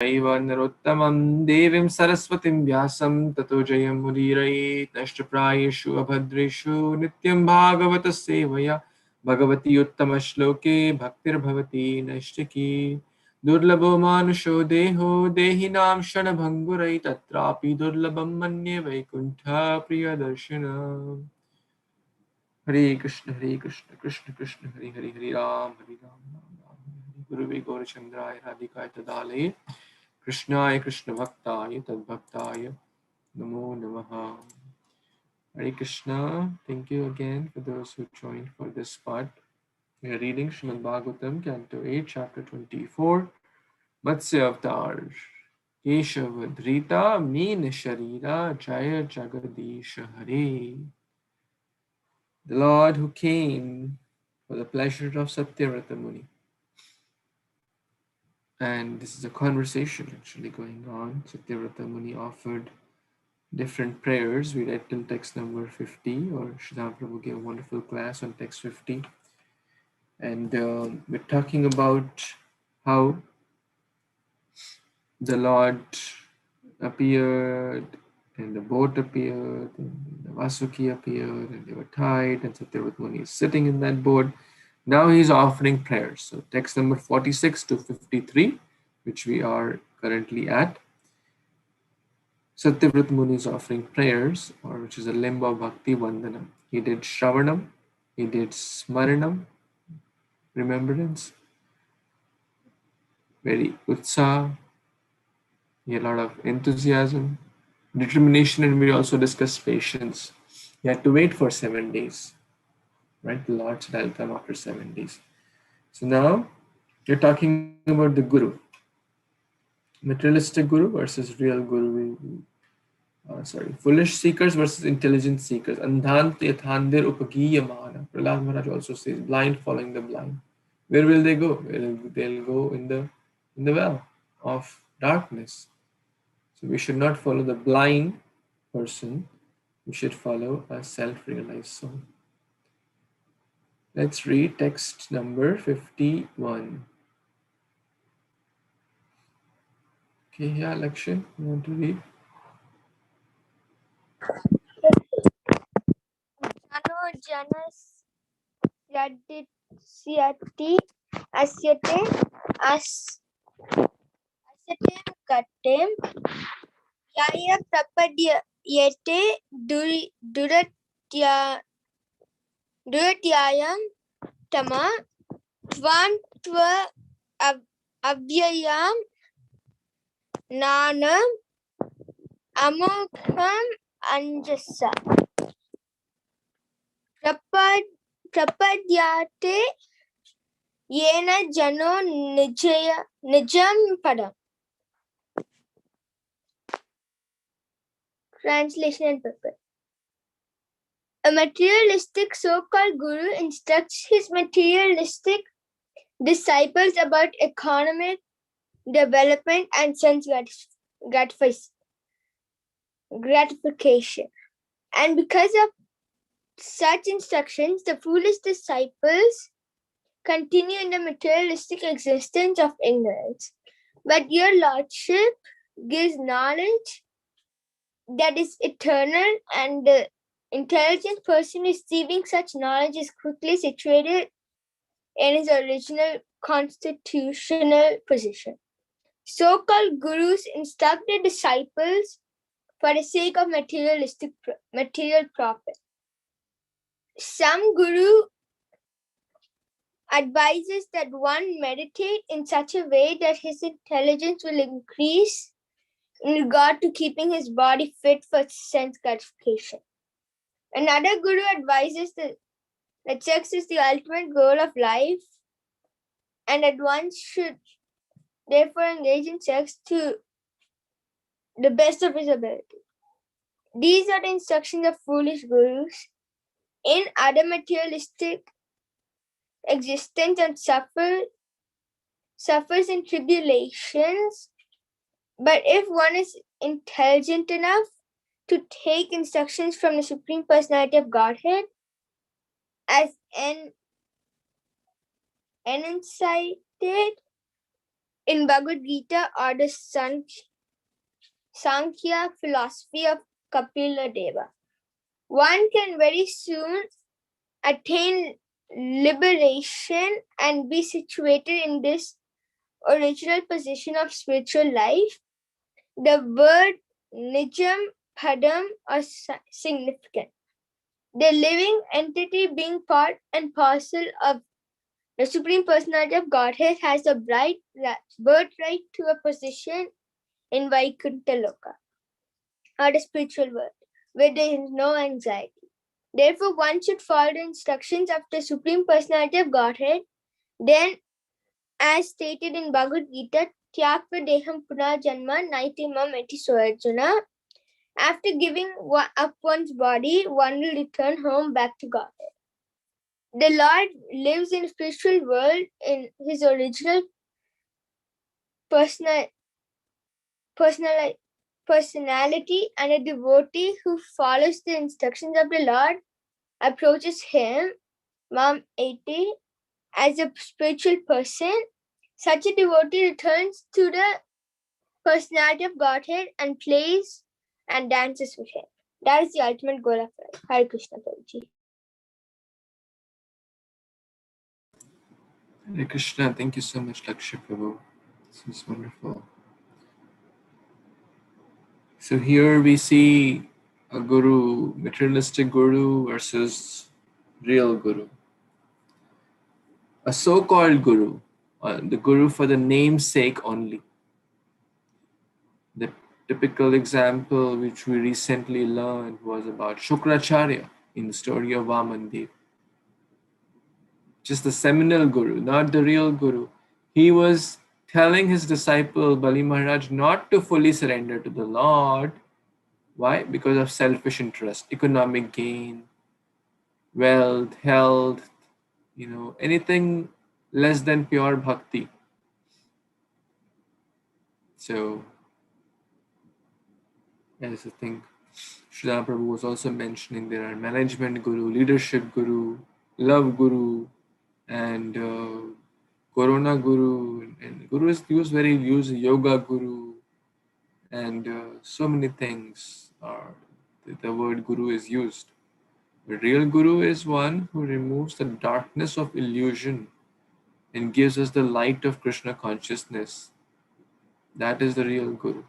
Narottamam Devim Saraswatim Vyasam Tato Jayam Mudirayet Nashtaprayeshu Abhadreshu Nityam Bhagavata Sevaya Bhagavati Uttama Shloke Bhaktir Bhavati Nashtaki Durlabho Manusho Deho Dehinam Shanabhangurai Tatrapi Durlabham Manye Vaikuntha Priya Darshana. Hare Krishna, Krishna Krishna, Hare Hare, Hare Ram, Ram Ram, Guruve Gaurachandraya Radhikaya Tadale, Krishnaya Krishna Bhaktaya Tad Bhaktaya Namo Namaha. Hare Krishna, thank you again for those who joined for this part. We are reading Śrīmad-Bhāgavatam, Canto 8, Chapter 24, Matsya Avatar. Keshavadhrita Meen Sharira Jaya Jagadisha Hare. The Lord who came for the pleasure of Satyavrata Muni. And this is a conversation actually going on. Satyavrata Muni offered different prayers. We read till text number 50, or Sridhar Prabhu gave a wonderful class on text 50. And we're talking about how the Lord appeared, and the boat appeared, and the Vasuki appeared, and they were tied, and Satyavrata Muni is sitting in that boat. Now he's offering prayers. So text number 46 to 53, which we are currently at. Satyavrata Muni is offering prayers, or which is a limb of Bhakti Vandanam. He did Shravanam, he did Smaranam, remembrance, very Utsaha, he had a lot of enthusiasm, determination, and we also discussed patience. He had to wait for 7 days. Right? The Lord said, I'll come after 7 days. So now you're talking about the Guru. Materialistic Guru versus real Guru. Foolish seekers versus intelligent seekers. Andhant yathandir upagiyamana. Prahlad Maharaj also says, blind following the blind. Where will they go? They'll go in the well of darkness. So we should not follow the blind person. We should follow a self-realized soul. Let's read text number 51. Okay, yeah, Lakshan, you want to read? Jano janas yadisyati asyate asyate katem yaya prapadyate duratyayam tama tvantva avyayam nanam amogham anjasa prapadyate yena jano nijam padam. Translation and purpose. A materialistic so-called guru instructs his materialistic disciples about economic development and sense gratification. And because of such instructions, the foolish disciples continue in the materialistic existence of ignorance. But your Lordship gives knowledge that is eternal, and the intelligent person receiving such knowledge is quickly situated in his original constitutional position. So-called gurus instruct their disciples for the sake of material profit. Some guru advises that one meditate in such a way that his intelligence will increase in regard to keeping his body fit for sense gratification. Another guru advises that sex is the ultimate goal of life and that one should therefore engage in sex to the best of his ability. These are the instructions of foolish gurus. In other materialistic existence and suffers in tribulations, but if one is intelligent enough to take instructions from the Supreme Personality of Godhead as enunciated in Bhagavad Gita or the Sankhya philosophy of Kapila Deva. One can very soon attain liberation and be situated in this original position of spiritual life. The word Nityam, Padam are significant. The living entity being part and parcel of the Supreme Personality of Godhead has a birthright to a position in Vaikuntha Loka, or the spiritual world, where there is no anxiety. Therefore, one should follow the instructions of the Supreme Personality of Godhead. Then, as stated in Bhagavad Gita, Tyakva Deham Puna Janma Naitimam Eti Soarjuna. After giving up one's body, one will return home back to Godhead. The Lord lives in the spiritual world in his original personality, and a devotee who follows the instructions of the Lord approaches him, Mam Eti, as a spiritual person. Such a devotee returns to the personality of Godhead and plays and dances with him. That is the ultimate goal of life. Hare Krishna, Prabhuji. Hare Krishna, thank you so much, Lakshya Prabhu. This is wonderful. So here we see a guru, materialistic guru versus real guru. A so-called guru, the guru for the name's sake only. The typical example which we recently learned was about Shukracharya in the story of Vamandev. Just the seminal guru, not the real guru. He was telling his disciple Bali Maharaj not to fully surrender to the Lord. Why? Because of selfish interest, economic gain, wealth, health, anything less than pure bhakti. So, as I think Srila Prabhu was also mentioning, there are management guru, leadership guru, love guru, and Corona guru, and guru is used yoga guru, and so many things are the word guru is used. The real guru is one who removes the darkness of illusion and gives us the light of Krishna consciousness. That is the real guru,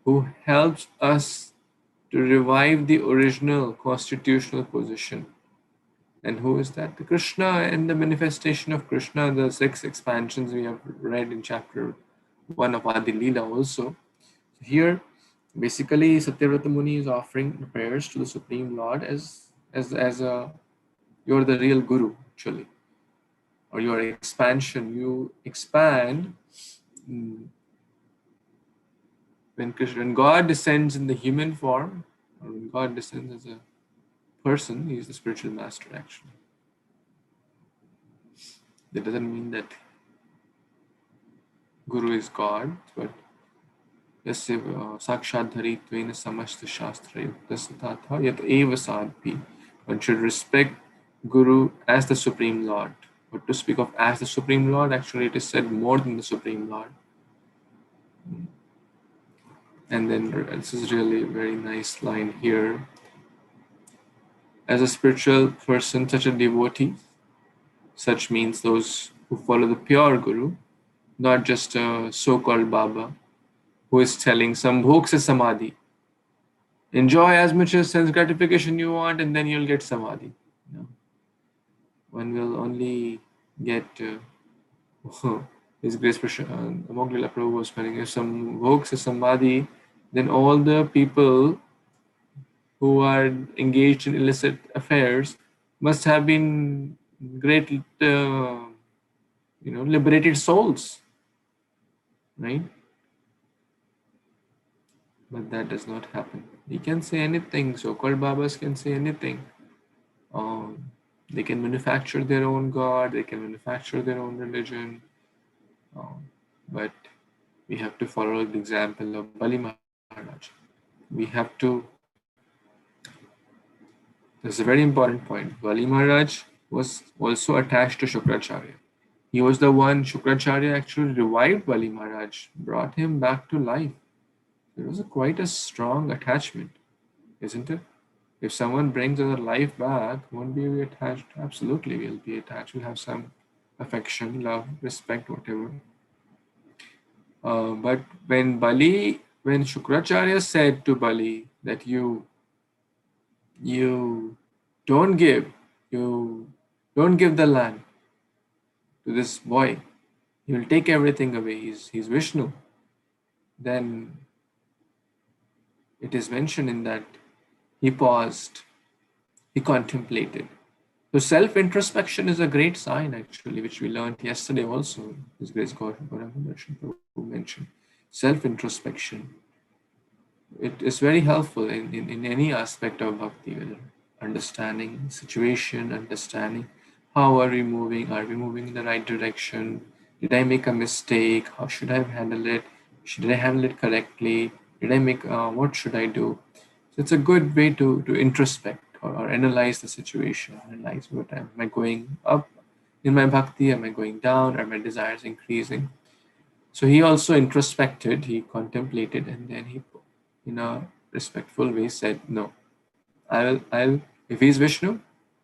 who helps us to revive the original constitutional position. And who is that? The Kṛṣṇa and the manifestation of Kṛṣṇa, the 6 expansions we have read in chapter 1 of Adi Leela also. Here, basically, Satyavrata Muni is offering prayers to the Supreme Lord as you're the real guru, actually, or your expansion. You expand when God descends in the human form, or when God descends as a person. He is the spiritual master, actually. That doesn't mean that Guru is God, but yasya sakshat dharittvena samasta shastra yuktasya tatha yat eva sadpi. One should respect Guru as the Supreme Lord. But to speak of as the Supreme Lord, actually it is said more than the Supreme Lord. And then this is really a very nice line here. As a spiritual person, such a devotee, such means those who follow the pure Guru, not just a so-called Baba who is telling Sambhog se Samadhi. Enjoy as much as sense gratification you want and then you'll get Samadhi. One will only get His Grace Amoglila Prabhu was telling, if Sambhog se Samadhi, then all the people who are engaged in illicit affairs must have been great, liberated souls, right? But that does not happen. He can say anything. So-called Babas can say anything. They can manufacture their own God. They can manufacture their own religion. But we have to follow the example of Bali Maharaj. We have to. This is a very important point. Bali Maharaj was also attached to Shukracharya. He was the one, Shukracharya actually revived Bali Maharaj, brought him back to life. There was quite a strong attachment, isn't it? If someone brings our life back, won't we attached? Absolutely, we'll be attached. We'll have some affection, love, respect, whatever. But when Shukracharya said to Bali that you don't give, you don't give the land to this boy, he will take everything away. He's Vishnu. Then it is mentioned in that he paused, he contemplated. So self-introspection is a great sign, actually, which we learned yesterday also. His Grace Godhead mentioned self-introspection. It is very helpful in any aspect of bhakti, whether understanding situation, understanding how are we moving in the right direction, did I make a mistake, how should I have handled it, should I handle it correctly, did I make what should I do. So it's a good way to introspect or analyze the situation, analyze what am I going up in my bhakti, am I going down, are my desires increasing. So he also introspected, he contemplated, and then he, in a respectful way, said, "No, I'll. If he's Vishnu,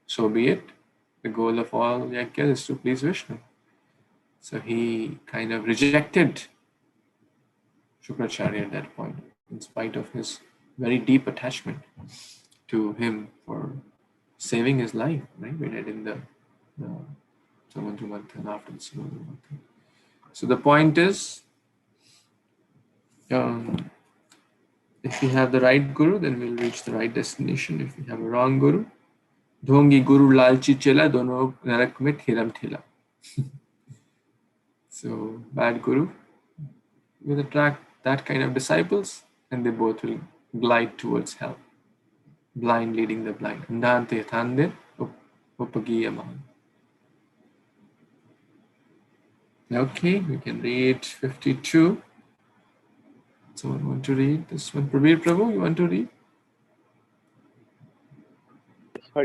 so be it. The goal of all yajna is to please Vishnu." So he kind of rejected Shukracharya at that point, in spite of his very deep attachment to him for saving his life. Right, we read in the Samudra Manthan, after the Samudra Manthan. So the point is, if we have the right guru, then we'll reach the right destination. If we have a wrong guru, dhongi guru lalchi chela dono narak mein thiram thila. So bad guru will attract that kind of disciples, and they both will glide towards hell. Blind leading the blind. Andante thandir upagiyamahan. Okay, we can read 52. Someone want to read this one? Prabir Prabhu, you want to read? Hare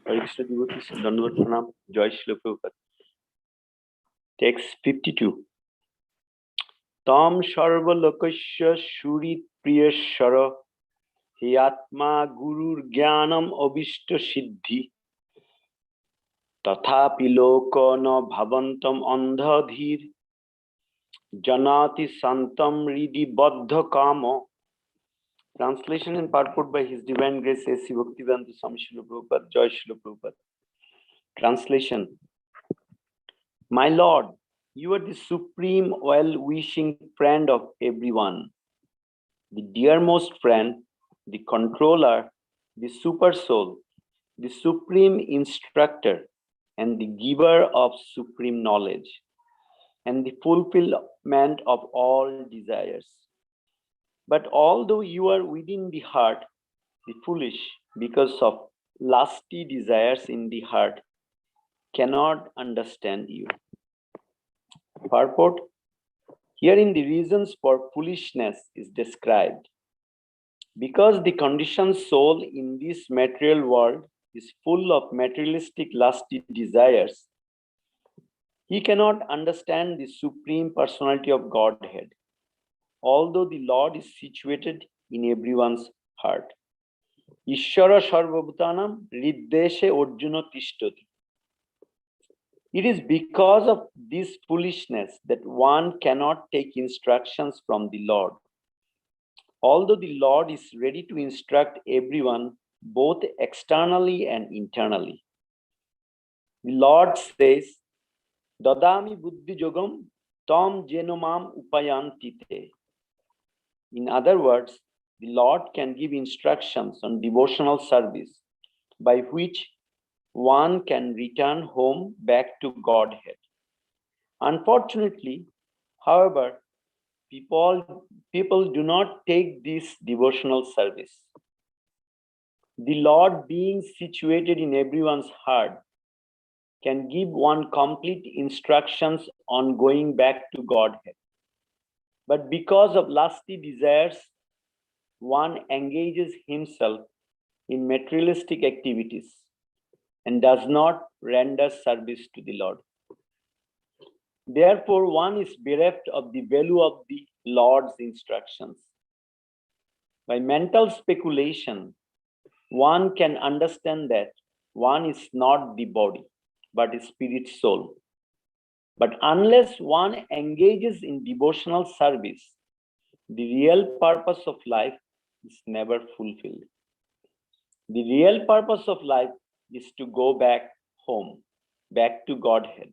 Krishna devotees, Dandavat Pranam, Jai Shri Prabhupada. Text 52. Tam Sarva Lokasya Shurit Priyashara Hyatma Gurur Jnanam Abhishta Siddhi Tathapi Lokana Bhavantam Andhadhir Janati Santam Ridi Baddha Kama. Translation and purport by His Divine Grace A.C. Bhaktivedanta Swami Srila Prabhupada, Jai Srila Prabhupada. Translation. My Lord, you are the supreme well-wishing friend of everyone, the dearmost friend, the controller, the super soul, the supreme instructor, and the giver of supreme knowledge, and the fulfillment of all desires. But although you are within the heart, the foolish, because of lusty desires in the heart, cannot understand you. Purport. Herein the reasons for foolishness is described. Because the conditioned soul in this material world is full of materialistic lusty desires, he cannot understand the Supreme Personality of Godhead, although the Lord is situated in everyone's heart. Ishvara Sarvabhutanam Riddeshe Arjuna Tishtati. It is because of this foolishness that one cannot take instructions from the Lord. Although the Lord is ready to instruct everyone, both externally and internally. The Lord says, Dadami buddhi yogam tam jenomam upayantite. In other words, the Lord can give instructions on devotional service by which one can return home back to Godhead. Unfortunately, however, people do not take this devotional service. The Lord, being situated in everyone's heart, can give one complete instructions on going back to Godhead. But because of lusty desires, one engages himself in materialistic activities and does not render service to the Lord. Therefore, one is bereft of the value of the Lord's instructions. By mental speculation, one can understand that one is not the body, but a spirit soul. But unless one engages in devotional service, the real purpose of life is never fulfilled. The real purpose of life is to go back home, back to Godhead,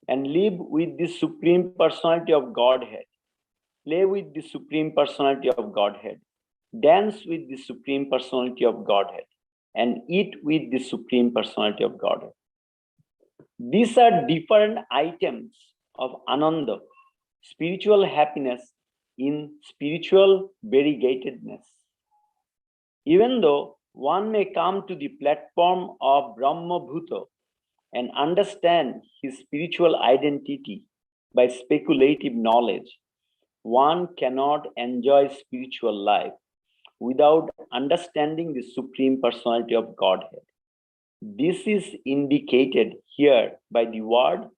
and live with the Supreme Personality of Godhead, play with the Supreme Personality of Godhead, dance with the Supreme Personality of Godhead, and eat with the Supreme Personality of Godhead. These are different items of Ananda, spiritual happiness in spiritual variegatedness. Even though one may come to the platform of Brahma Bhuta and understand his spiritual identity by speculative knowledge, one cannot enjoy spiritual life without understanding the Supreme Personality of Godhead. This is indicated here by the word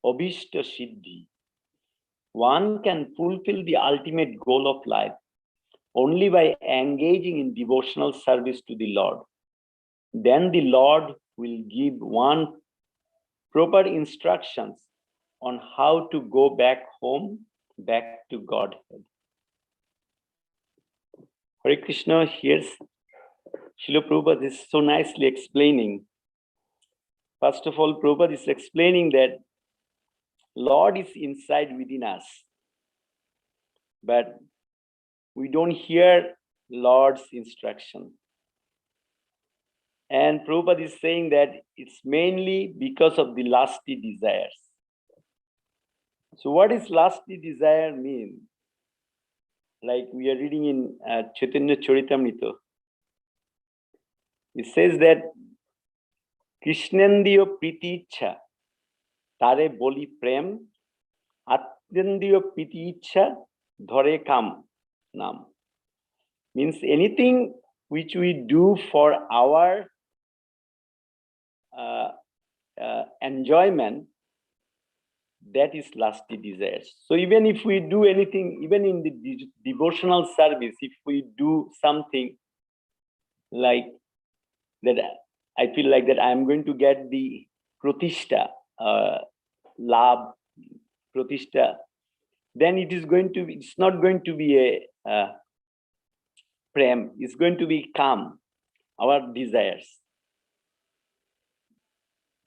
Abhishta Siddhi. One can fulfill the ultimate goal of life only by engaging in devotional service to the Lord. Then the Lord will give one proper instructions on how to go back home, back to Godhead. Hare Krishna, here's Srila Prabhupada is so nicely explaining. First of all, Prabhupada is explaining that Lord is inside within us, but we don't hear Lord's instruction. And Prabhupada is saying that it's mainly because of the lusty desires. So what does lusty desire mean? Like we are reading in Chaitanya Charitamrita. It says that Krishnendiyo priticha tare boli prem atyendiyo priticha dhare kam nam. Means anything which we do for our enjoyment, that is lusty desires. So even if we do anything, even in the devotional service, if we do something like that, I feel like that I'm going to get the pratishta, labh, pratishta, then it is going to be, it's not going to be a prem, it's going to be calm, our desires.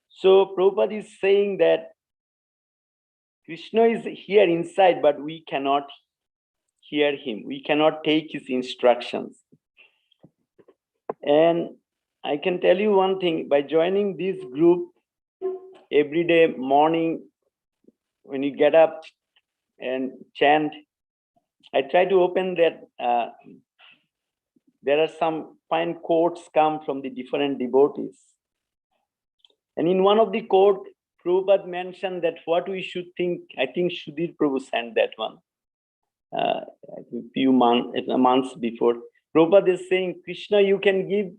So Prabhupada is saying that Krishna is here inside, but we cannot hear him. We cannot take his instructions. And I can tell you one thing, by joining this group every day morning, when you get up and chant, I try to open that. There are some fine quotes come from the different devotees. And in one of the quotes, Prabhupada mentioned that what we should think, I think Sudhir Prabhu sent that one a few months before. Prabhupada is saying, Krishna, you can give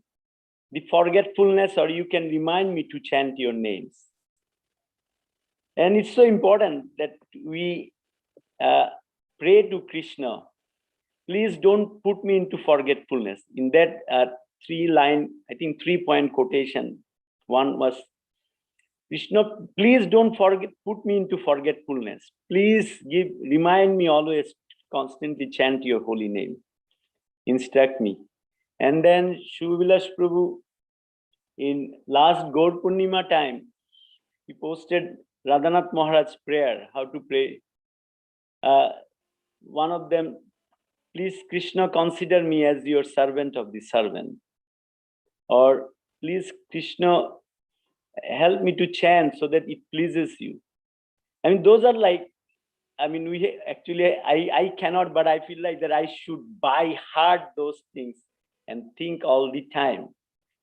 the forgetfulness or you can remind me to chant your names. And it's so important that we pray to Krishna. Please don't put me into forgetfulness. In that 3-line, I think 3-point quotation, one was, Krishna, please don't put me into forgetfulness. Please remind me always, constantly chant your holy name. Instruct me. And then Shubhavilash Prabhu, in last Gaur Purnima time, he posted Radhanath Maharaj's prayer, how to pray. One of them, please Krishna, consider me as your servant of the servant. Or please Krishna, help me to chant so that it pleases you. I mean, those are like, I mean, we actually, I cannot, but I feel like that I should by heart those things and think all the time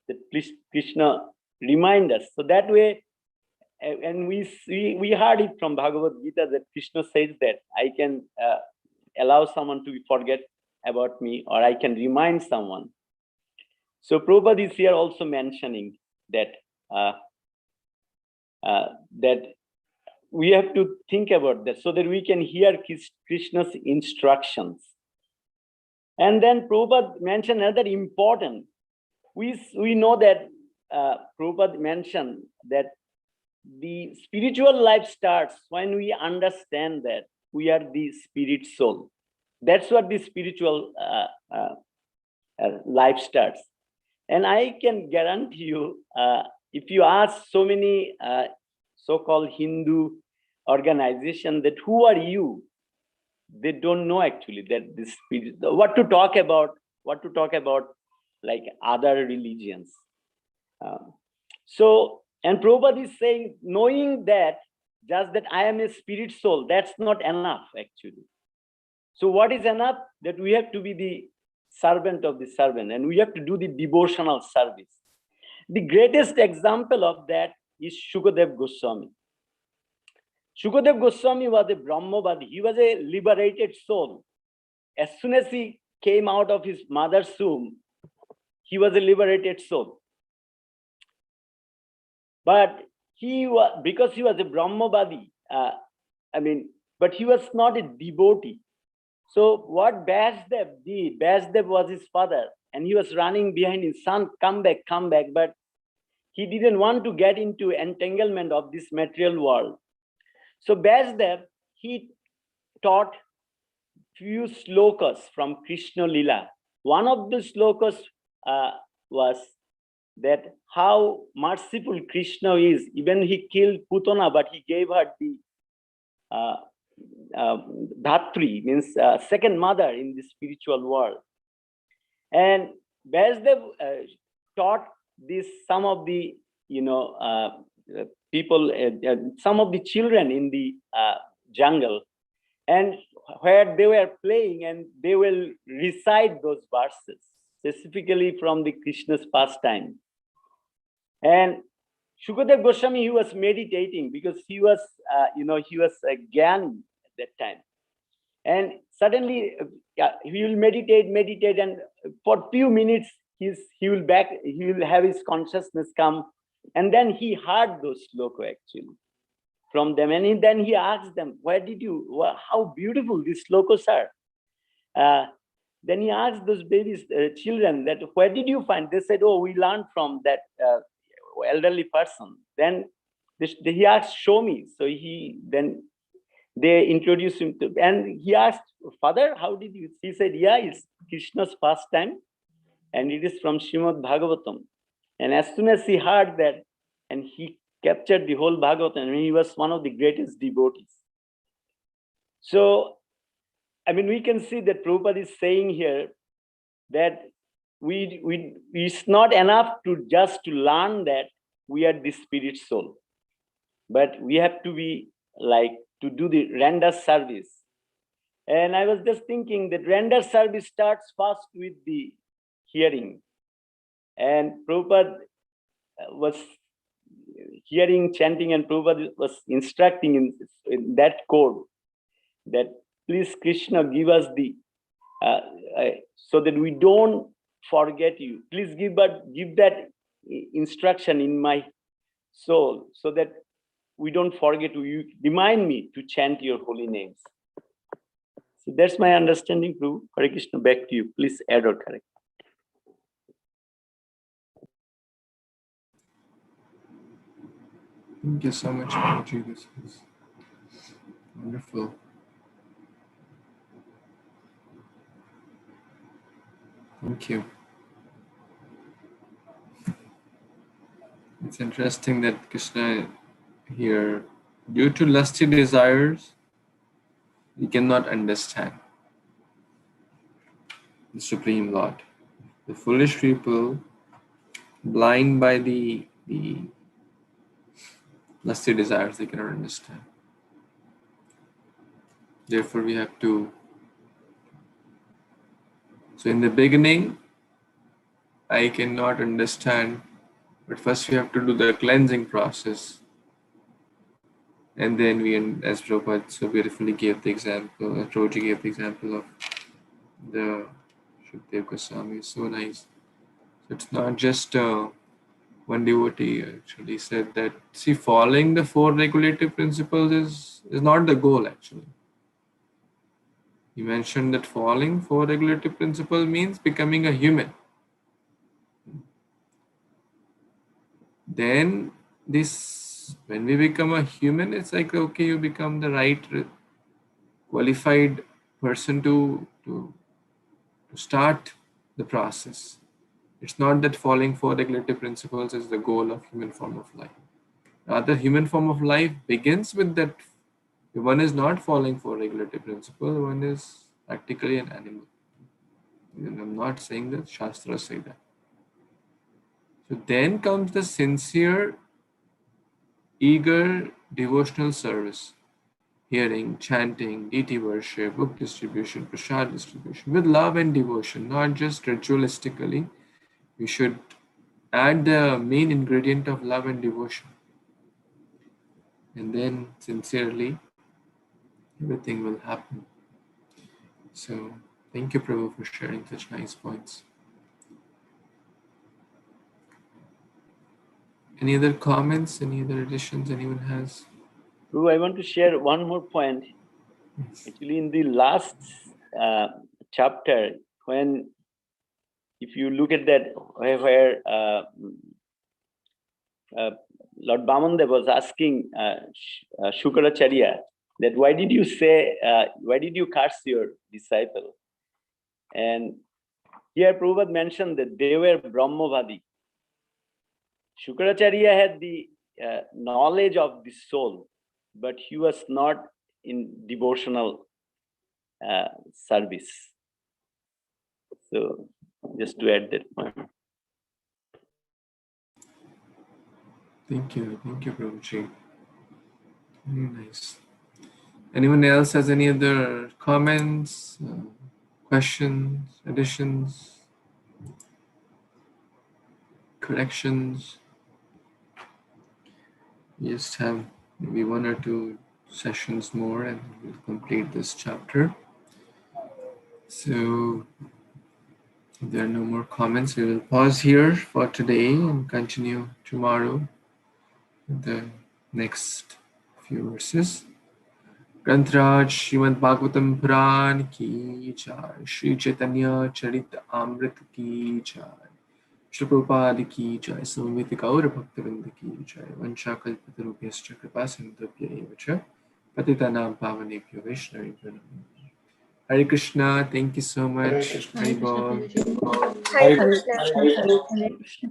that please Krishna remind us. So that way, and we heard it from Bhagavad Gita that Krishna says that I can allow someone to forget about me, or I can remind someone. So Prabhupada is here also mentioning that that we have to think about that so that we can hear Krishna's instructions. And then Prabhupada mentioned another important. We know that Prabhupada mentioned that the spiritual life starts when we understand that we are the spirit soul. That's what the spiritual life starts. And I can guarantee you, if you ask so many so-called Hindu organizations that who are you, they don't know actually that this spirit, what to talk about like other religions. And Prabhupada is saying, knowing that just that I am a spirit soul, that's not enough actually. So what is enough? That we have to be the servant of the servant, and we have to do the devotional service. The greatest example of that is Shukadev Goswami. Shukadev Goswami was a Brahmavadi. He was a liberated soul. As soon as he came out of his mother's womb, he was a liberated soul. But he was, because he was a Brahmavadi, but he was not a devotee. So what Vyasdev did, Vyasdev was his father, and he was running behind his son, come back, but he didn't want to get into entanglement of this material world. So Vyasdev, he taught few slokas from Krishna Lila. One of the slokas was that how merciful Krishna is. Even he killed Putana, but he gave her the Dhatri, means second mother in the spiritual world. And Vyasdev taught this some of the people, some of the children in the jungle, and where they were playing, and they will recite those verses specifically from the Krishna's pastime. And Shukadev Goswami, he was meditating because he was he was a Gyani at that time. And suddenly he will meditate, and for few minutes he will have his consciousness come, and then he heard those sloka actually from them, and then he asked them, how beautiful these slokas are. Then he asked those babies, children, that where did you find? They said, oh, we learned from that elderly person. Then he asked, show me. So they introduced him to, and he asked, Father, how did you? He said, yeah, it's Krishna's pastime, and it is from Śrīmad-Bhāgavatam. And as soon as he heard that, and he captured the whole Bhagavatam, and he was one of the greatest devotees. So, we can see that Prabhupada is saying here that it's not enough to just to learn that we are the spirit soul, but we have to be like to do the render service. And I was just thinking that render service starts first with the hearing. And Prabhupada was hearing, chanting, and Prabhupada was instructing in that code that please Krishna give us the so that we don't forget you. Please give that instruction in my soul so that we don't forget you. Remind me to chant your holy names. So that's my understanding, Prabhu. Hare Krishna, back to you. Please add or correct. Thank you so much, Prabhuji. This is wonderful. Thank you. It's interesting that Krishna here, due to lusty desires, we cannot understand the Supreme Lord. The foolish people, blind by the lusty desires, they cannot understand. Therefore, we have to. So in the beginning, I cannot understand, but first we have to do the cleansing process. And then as Prabhupada so beautifully gave the example, Prabhuji gave the example of the Shukadev Goswami, so nice. So it's not just one devotee actually said that, see, following the 4 regulative principles is not the goal actually. He mentioned that following 4 regulative principles means becoming a human. Then when we become a human, it's like, okay, you become the right qualified person to start the process. It's not that following 4 regulative principles is the goal of human form of life. Rather, human form of life begins with that. One is not following 4 regulative principles, one is practically an animal. And I'm not saying that, Shastras say that. So then comes the sincere, eager devotional service. Hearing, chanting, deity worship, book distribution, prasad distribution, with love and devotion, not just ritualistically. We should add the main ingredient of love and devotion. And then sincerely, everything will happen. So, thank you, Prabhu, for sharing such nice points. Any other comments, any other additions anyone has? Prabhu, I want to share one more point. Yes. Actually, in the last chapter, if you look at that, where Lord Bhamandev was asking Shukracharya that why did you curse your disciple? And here Prabhupada mentioned that they were Brahmavadi. Shukracharya had the knowledge of the soul, but he was not in devotional service. So just to add that point. Thank you, Prabhuji. Very nice. Anyone else has any other comments, questions, additions, corrections? We just have maybe 1 or 2 sessions more and we'll complete this chapter. So if there are no more comments, we will pause here for today and continue tomorrow with the next few verses. Grantraj Śrīmad-Bhāgavatam Puran ki jai, Shri Chaitanya Charit Amrit ki jai, Shri Prabhupada ki jai, Samviti Gaura Bhaktavinda ki jai, Vanchakalpatarubhyascha Kripasindhubhya eva cha, Patitanam Pavanebhyo Vaishnavibhyo Namo. Hare Kṛṣṇa, thank you so much. Hare Bol. Hare Krishna. Hare Krishna.